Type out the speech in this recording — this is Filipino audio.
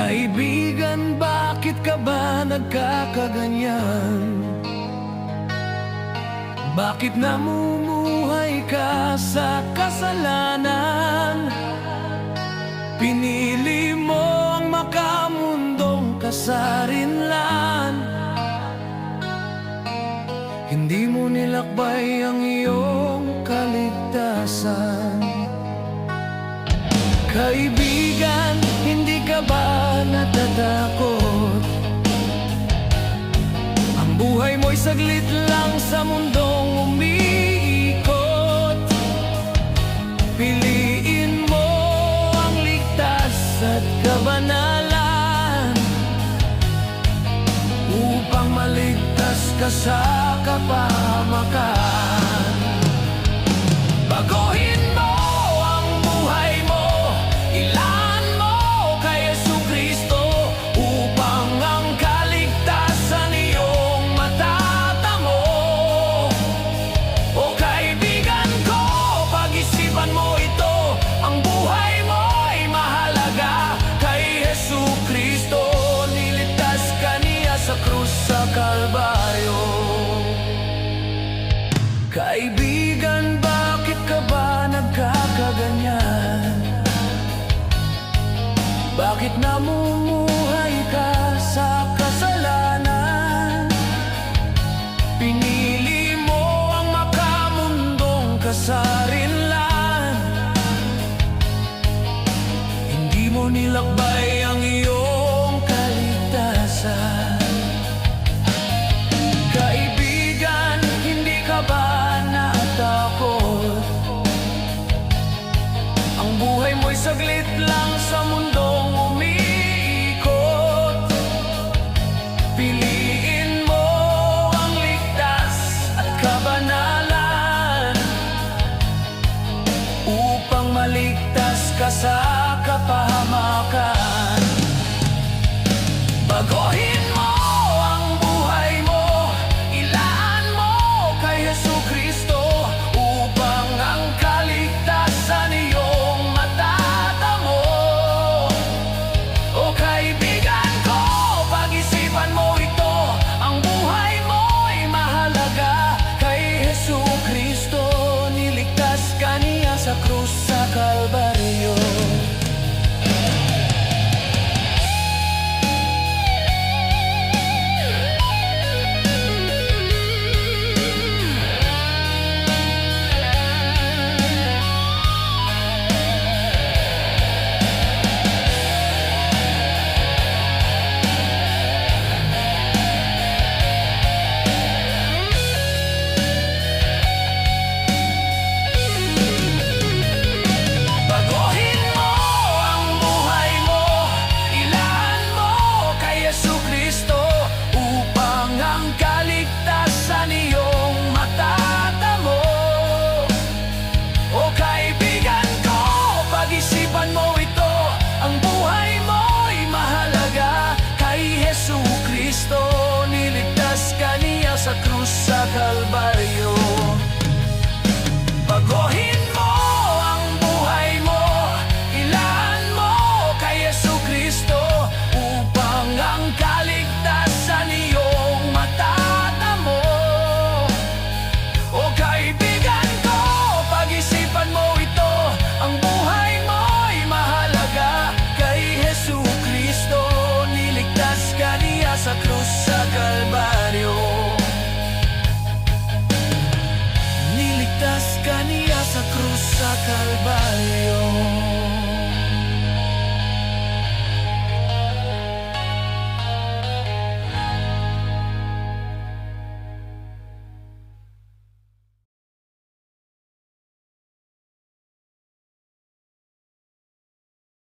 Kaibigan, bakit ka ba nagkakaganyan? Bakit namumuhay ka sa kasalanan? Pinili mo ang makamundong kasarinlan. Hindi mo nilakbay ang iyong kaligtasan. Kaibigan, hindi ka ba natatakot? Ang buhay mo'y saglit lang sa mundong umiikot. Piliin mo ang ligtas at kabanalan upang maligtas ka sa kapahamakan. Baguhin mo ang buhay mo, ilaan mo kay Jesucristo upang ang kaligtasan iyong matatamo. O kaibigan ko, pag-isipan mo ito, ang buhay mo'y mahalaga. Kay Jesucristo niligtas ka niya sa krus sa Kalbaryo. Kaibigan, bakit ka ba nagkakaganyan? Bakit namumuhay ka sa kasalanan? Pinili mo ang makamundong kasarinlan. Hindi mo nilakbay ang iyong kaligtasan. Kaibigan, hindi ka ba natakot? Ang buhay mo'y saglit lang sa mundong umiikot. Piliin mo ang ligtas at kabanalan upang maligtas ka sa kapahamakan. Baguhin mo ang buhay mo, ilaan mo kay Jesucristo upang ang kaligtasan iyong matatamo. O kaibigan ko, pag-isipan mo ito, ang buhay mo'y mahalaga. Kay Jesucristo niligtas ka niya sa krus sa Kalbaryo. Sa krus sa Kalbaryo. Baguhin mo ang buhay mo, ilaan mo kay Jesucristo upang ang kaligtasan iyong matatamo. O kaibigan ko, pag-isipan mo ito, ang buhay mo'y mahalaga. Kay Jesucristo niligtas ka niya sa krus sa Kalbaryo. Niligtas ka niya sa krus sa Kalbaryo.